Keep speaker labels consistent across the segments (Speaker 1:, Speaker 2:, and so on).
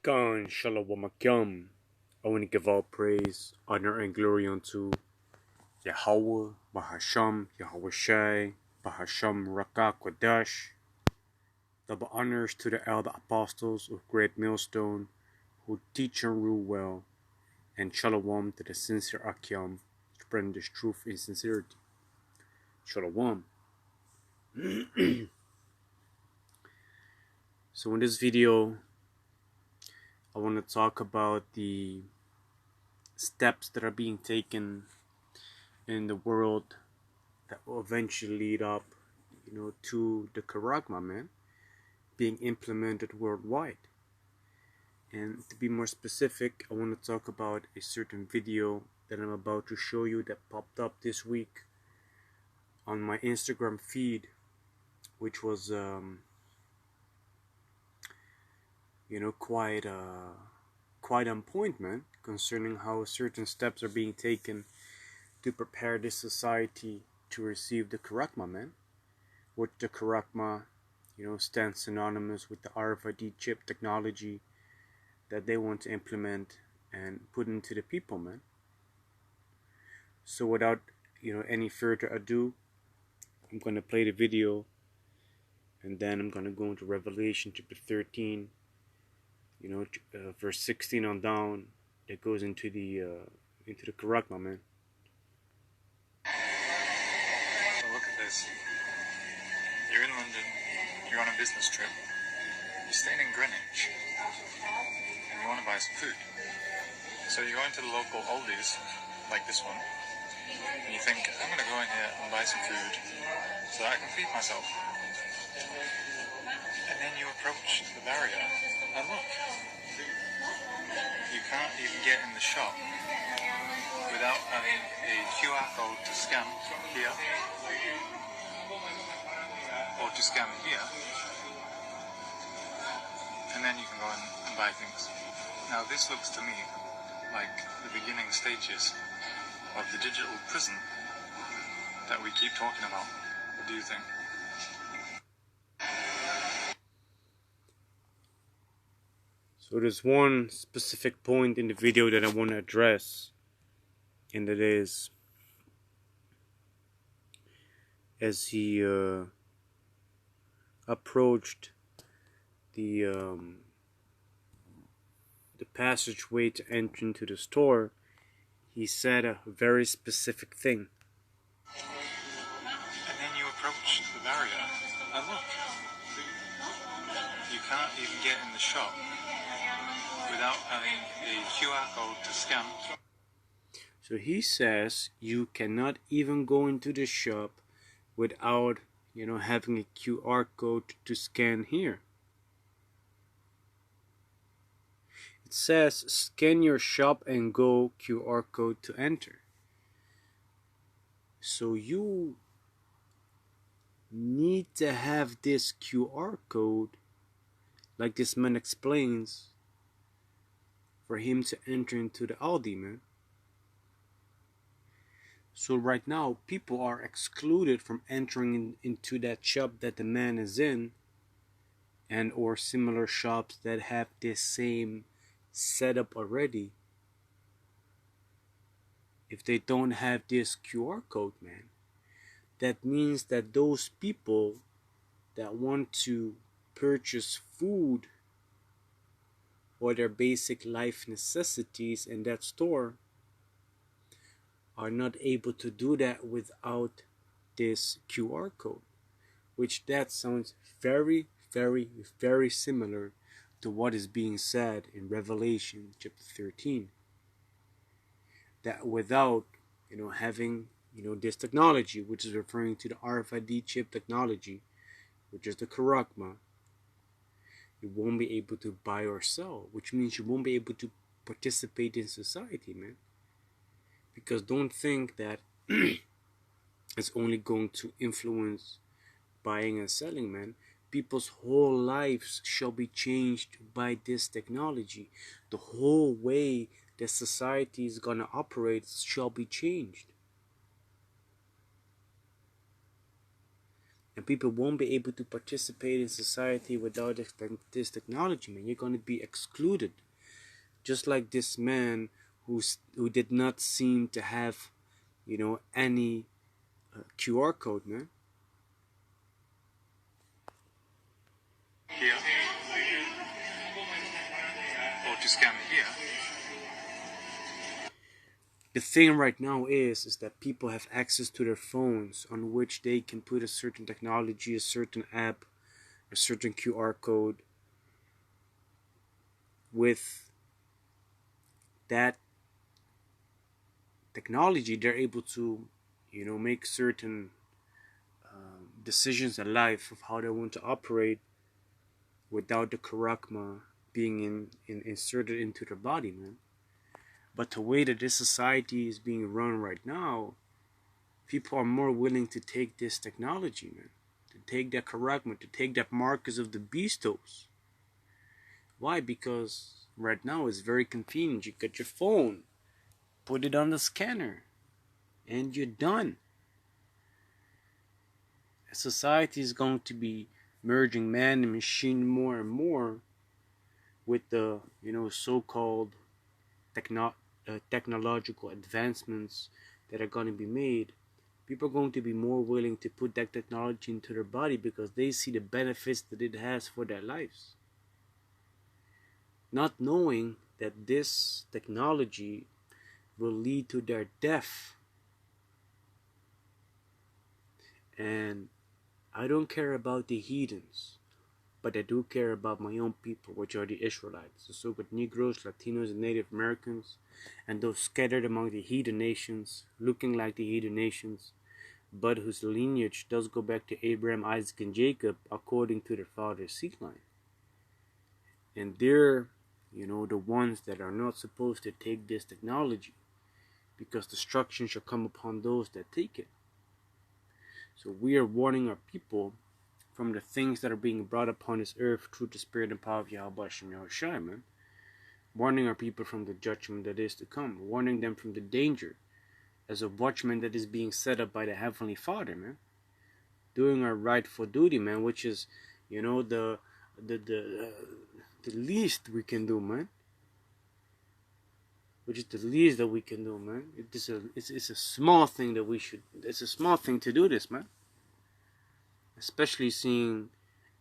Speaker 1: Khan Shalom Akim. I want to give all praise, honor, and glory unto Yahweh, Bahasham, Yahweh Shai, Bahasham Rakah Kodash. Double honors to the elder apostles of Great Millstone who teach and rule well, and Shalom to the sincere Akim, spreading this truth in sincerity. Shalom. So in this video, I want to talk about the steps that are being taken in the world that will eventually lead up, to the Charagma, man, being implemented worldwide. And to be more specific, I want to talk about a certain video that I'm about to show you that popped up this week on my Instagram feed, which was quite on point, man, concerning how certain steps are being taken to prepare this society to receive the Charagma, man. Which the Charagma, stands synonymous with the RFID chip technology that they want to implement and put into the people, man. So without, any further ado, I'm going to play the video, and then I'm going to go into Revelation chapter 13, verse 16 on down, that goes into the Charagma, man.
Speaker 2: So look at this. You're in London, you're on a business trip, you're staying in Greenwich, and you want to buy some food. So you go into the local Aldi's, like this one, and you think, I'm going to go in here and buy some food so that I can feed myself. And then you approach the barrier, and look, you can't even get in the shop without having a QR code to scan here, or to scan here, and then you can go and buy things. Now this looks to me like the beginning stages of the digital prison that we keep talking about. What do you think?
Speaker 1: So there's one specific point in the video that I want to address, and that is, as he approached the passageway to enter into the store, he said a very specific thing.
Speaker 2: And then you approach the barrier, and look, you can't even get in the shop without having a QR code to scan.
Speaker 1: So he says you cannot even go into the shop without, having a QR code to scan here. It says scan your shop and go QR code to enter. So you need to have this QR code, like this man explains, for him to enter into the Aldi, man. So right now, people are excluded from entering into that shop that the man is in, and or similar shops that have this same setup already, if they don't have this QR code, man. That means that those people that want to purchase food or their basic life necessities in that store are not able to do that without this QR code, which that sounds very, very, very similar to what is being said in Revelation chapter 13. That without, having, this technology, which is referring to the RFID chip technology, which is the Charagma, you won't be able to buy or sell, which means you won't be able to participate in society, man. Because don't think that it's only going to influence buying and selling, man. People's whole lives shall be changed by this technology. The whole way that society is going to operate shall be changed. And people won't be able to participate in society without this technology, man. You're going to be excluded. Just like this man who did not seem to have, any QR code, man.
Speaker 2: Here. Or to scan here.
Speaker 1: The thing right now is that people have access to their phones on which they can put a certain technology, a certain app, a certain QR code. With that technology, they're able to, make certain decisions in life of how they want to operate without the charagma being inserted into their body, man. But the way that this society is being run right now, people are more willing to take this technology, man. To take that charagma, to take that marcus of the beastos. Why? Because right now it's very convenient. You get your phone, put it on the scanner, and you're done. Society is going to be merging man and machine more and more with the so-called technological advancements that are going to be made. People are going to be more willing to put that technology into their body because they see the benefits that it has for their lives, not knowing that this technology will lead to their death. And I don't care about the heathens, but I do care about my own people, which are the Israelites, the so-called Negroes, Latinos, and Native Americans, and those scattered among the heathen nations, looking like the heathen nations, but whose lineage does go back to Abraham, Isaac, and Jacob, according to their father's seed line. And they're, the ones that are not supposed to take this technology, because destruction shall come upon those that take it. So we are warning our people from the things that are being brought upon this earth through the spirit and power of Yahweh Shem Yahushua, man. Warning our people from the judgment that is to come. Warning them from the danger as a watchman that is being set up by the Heavenly Father, man. Doing our rightful duty, man, which is, the least we can do, man. Which is the least that we can do, man. It's a small thing that we should. It's a small thing to do this, man. Especially seeing,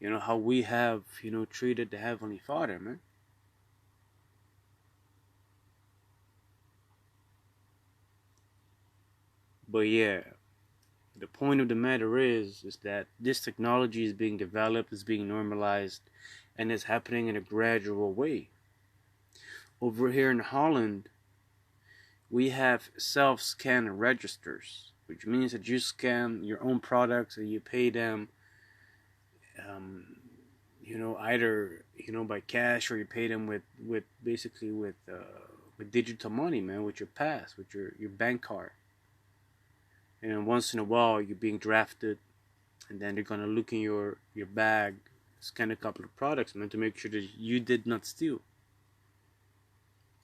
Speaker 1: how we have, treated the Heavenly Father, man. But yeah, the point of the matter is that this technology is being developed, is being normalized, and is happening in a gradual way. Over here in Holland, we have self-scan registers, which means that you scan your own products and you pay them, either by cash, or you pay them with digital money, man, with your pass, with your bank card. And then once in a while, you're being drafted, and then they're gonna look in your bag, scan a couple of products, man, to make sure that you did not steal.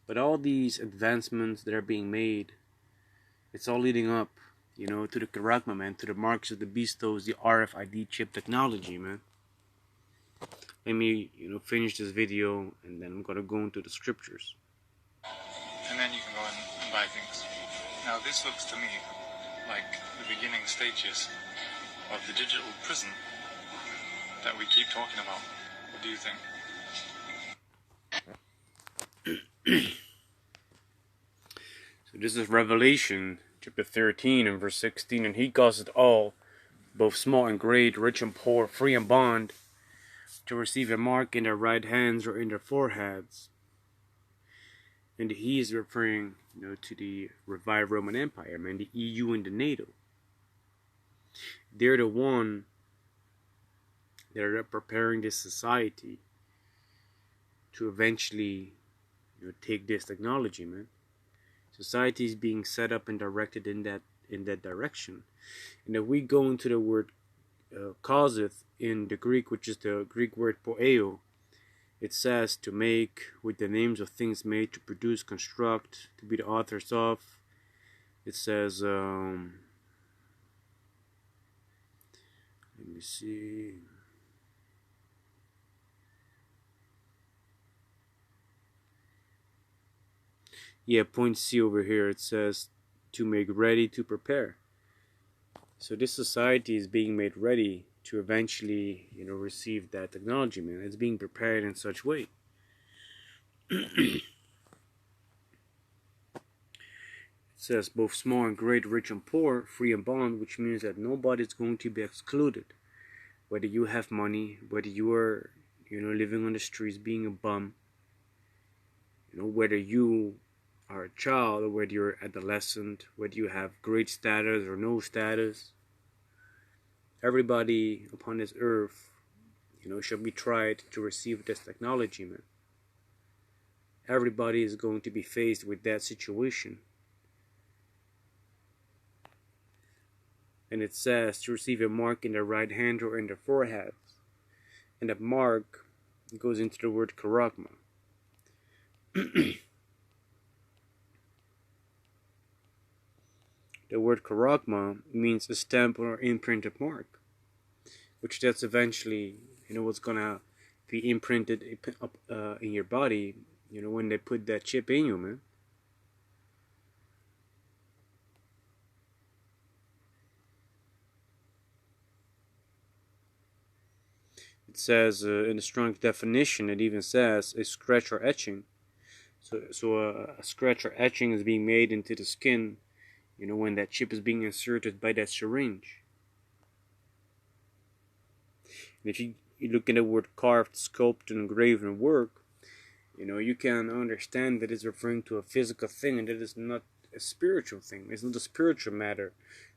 Speaker 1: But all these advancements that are being made, it's all leading up, to the charagma, man, to the marks of the beastos, the RFID chip technology, man. Let me, finish this video, and then I'm gonna go into the scriptures.
Speaker 2: And then you can go and buy things. Now this looks to me like the beginning stages of the digital prison that we keep talking about. What do you think?
Speaker 1: So this is Revelation chapter 13 and verse 16, and he causeth all, both small and great, rich and poor, free and bond, to receive a mark in their right hands or in their foreheads. And he is referring, to the revived Roman Empire, man, the EU and the NATO. They're the one that are preparing this society to eventually, take this technology, man. Society is being set up and directed in that direction. And if we go into the word causeth in the Greek, which is the Greek word poeo, it says to make, with the names of things made, to produce, construct, to be the authors of. It says, let Let me see. Yeah, point C over here, it says to make ready to prepare. So this society is being made ready to eventually, receive that technology, man. It's being prepared in such way. It says both small and great, rich and poor, free and bond, which means that nobody's going to be excluded. Whether you have money, whether you are, living on the streets being a bum, whether you are a child or whether you're adolescent, whether you have great status or no status, everybody upon this earth, shall be tried to receive this technology, man. Everybody is going to be faced with that situation. And it says to receive a mark in the right hand or in the forehead. And that mark goes into the word charagma. The word charagma means a stamp or imprinted mark, which that's eventually, what's gonna be imprinted in your body, when they put that chip in you, man. It says in the strong definition, it even says a scratch or etching. So a scratch or etching is being made into the skin, when that chip is being inserted by that syringe. And if you look at the word carved, sculpted, engraven work, you can understand that it's referring to a physical thing and that it's not a spiritual thing. It's not a spiritual matter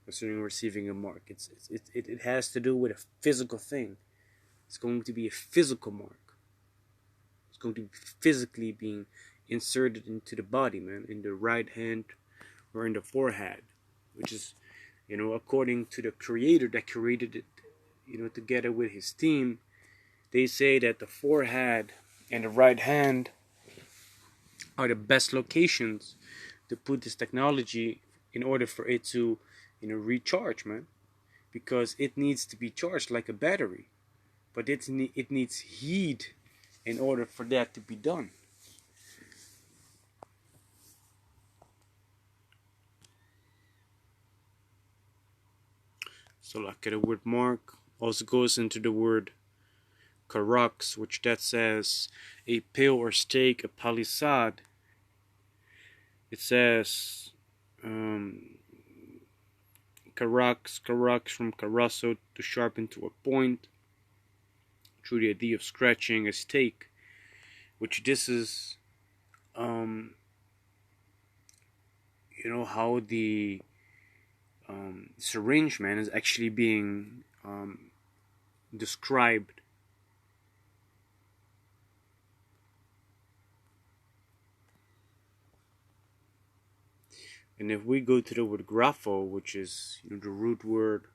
Speaker 1: concerning receiving a mark. It has to do with a physical thing. It's going to be a physical mark. It's going to be physically being inserted into the body, man, in the right hand or in the forehead, which is, according to the creator that created it, together with his team, they say that the forehead and the right hand are the best locations to put this technology in order for it to, recharge, man, because it needs to be charged like a battery, but it needs heat in order for that to be done. So like the word mark also goes into the word karax, which that says a pale or stake, a palisade. It says karax from carasso, to sharpen to a point, through the idea of scratching a stake, which this is how the syringe, man, is actually being described. And if we go to the word grapho, which is the root word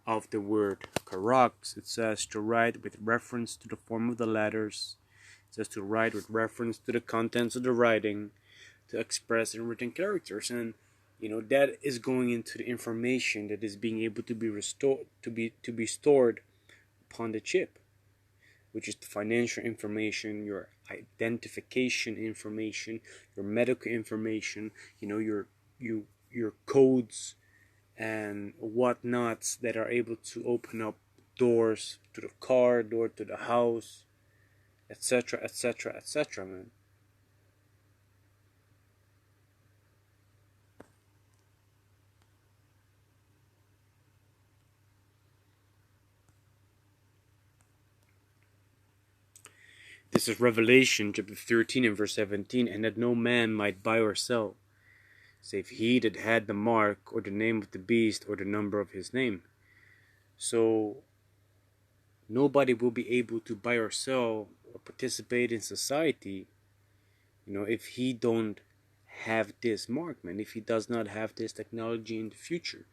Speaker 1: of the word karax, it says to write with reference to the form of the letters. It says to write with reference to the contents of the writing, to express in written characters, and that is going into the information that is being able to be restored, to be stored upon the chip, which is the financial information, your identification information, your medical information, your codes and whatnots that are able to open up doors to the car, door to the house, etc., etc., etc., man. This is Revelation chapter 13 and verse 17, and that no man might buy or sell, save he that had the mark, or the name of the beast, or the number of his name. So nobody will be able to buy or sell or participate in society, if he don't have this mark, man, if he does not have this technology in the future.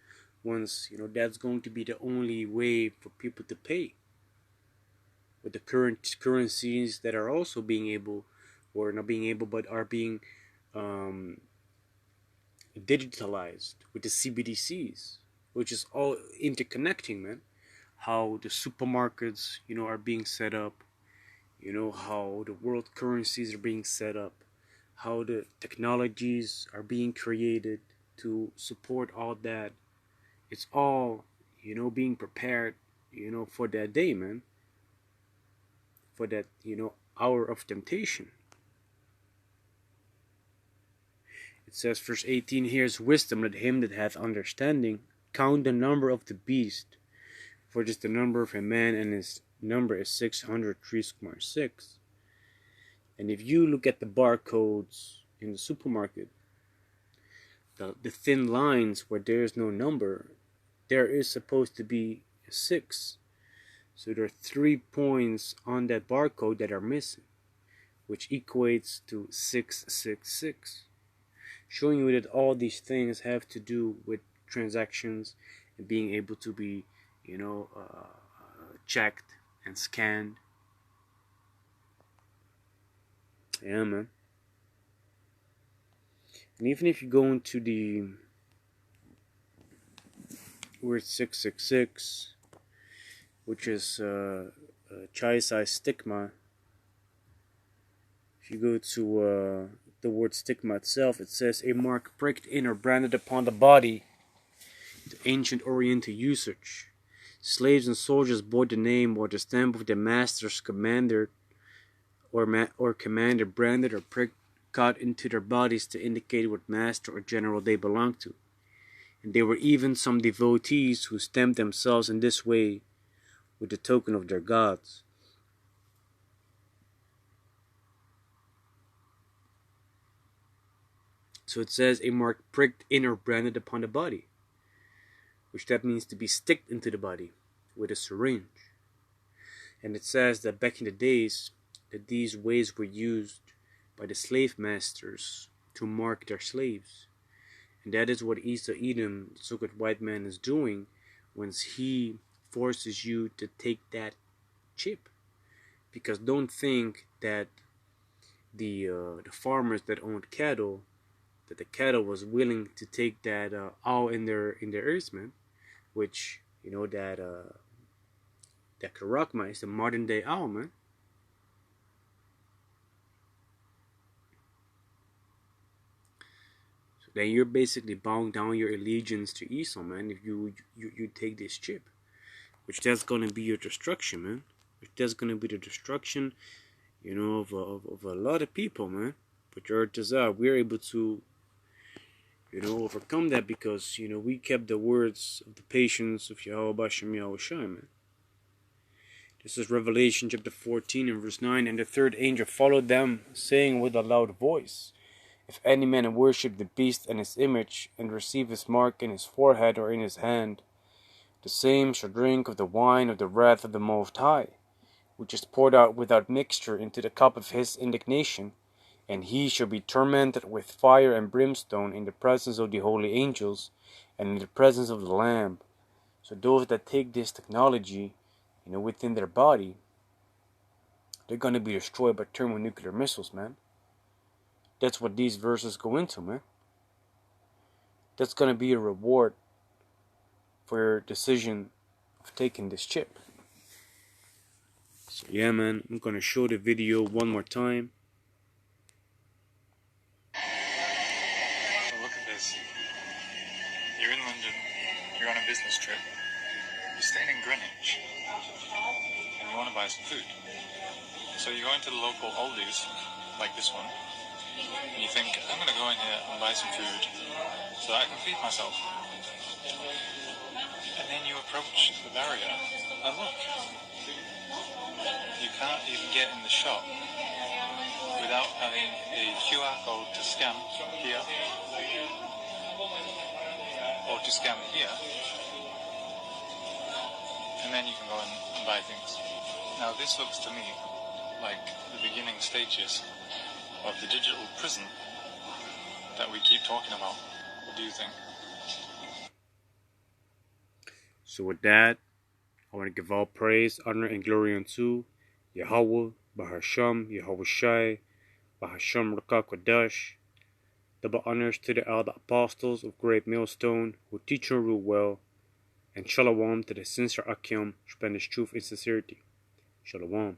Speaker 1: Once, that's going to be the only way for people to pay. With the current currencies that are also being able, or not being able, but are being digitalized with the CBDCs, which is all interconnecting, man. how the supermarkets, are being set up, how the world currencies are being set up, how the technologies are being created to support all that. It's all, being prepared, for that day, man, for that, hour of temptation. It says, verse 18, here's wisdom, let him that hath understanding count the number of the beast, for it is the number of a man, and his number is 603.6. And if you look at the barcodes in the supermarket, the thin lines where there is no number, there is supposed to be a 6. So there are 3 points on that barcode that are missing, which equates to 666. Showing you that all these things have to do with transactions and being able to be, checked and scanned. Yeah, man. And even if you go into the word 666, which is chai-size stigma, if you go to the word stigma itself, it says a mark pricked in or branded upon the body. The ancient Oriental usage. Slaves and soldiers bore the name or the stamp of their master's commander or commander, branded or pricked, cut into their bodies to indicate what master or general they belonged to. And there were even some devotees who stamped themselves in this way with the token of their gods. So it says a mark pricked in or branded upon the body, which that means to be sticked into the body with a syringe. And it says that back in the days that these ways were used by the slave masters to mark their slaves. And that is what Esau Edom, the so-called white man, is doing once he forces you to take that chip. Because don't think that the farmers that owned cattle, that the cattle was willing to take that all in their ears, man. Which, that Charagma is the modern day owl, man. So then you're basically bowing down your allegiance to Esau, man, if you take this chip. Which that's gonna be your destruction, man. Which that's gonna be the destruction, of a lot of people, man. But we're able to, overcome that because, we kept the words of the patience of Yahweh Bashem Yahweh Shai, man. This is Revelation chapter 14 and verse 9. And the third angel followed them, saying with a loud voice, if any man worship the beast and his image, and receive his mark in his forehead or in his hand, the same shall drink of the wine of the wrath of the Most High, which is poured out without mixture into the cup of his indignation, and he shall be tormented with fire and brimstone in the presence of the holy angels and in the presence of the Lamb. So those that take this technology, within their body, they're going to be destroyed by thermonuclear missiles, man. That's what these verses go into, man. That's going to be a reward for your decision of taking this chip. So yeah, man, I'm going to show the video one more time.
Speaker 2: Look at this. You're in London, you're on a business trip, you're staying in Greenwich, and you want to buy some food. So you go into the local Aldi's, like this one, and you think, I'm going to go in here and buy some food so that I can feed myself. And then you approach the barrier, and look, you can't even get in the shop without having a QR code to scan here, or to scan here, and then you can go and buy things. Now this looks to me like the beginning stages of the digital prison that we keep talking about. What do you think?
Speaker 1: So with that, I want to give all praise, honor, and glory unto Yahweh, Bahasham, Yahweh Shai, Bahasham Rakak Kodash. Double honors to the elder apostles of Great Millstone who teach and rule well, And shalom to the sincere Akim, Spanish truth and sincerity. Shalom.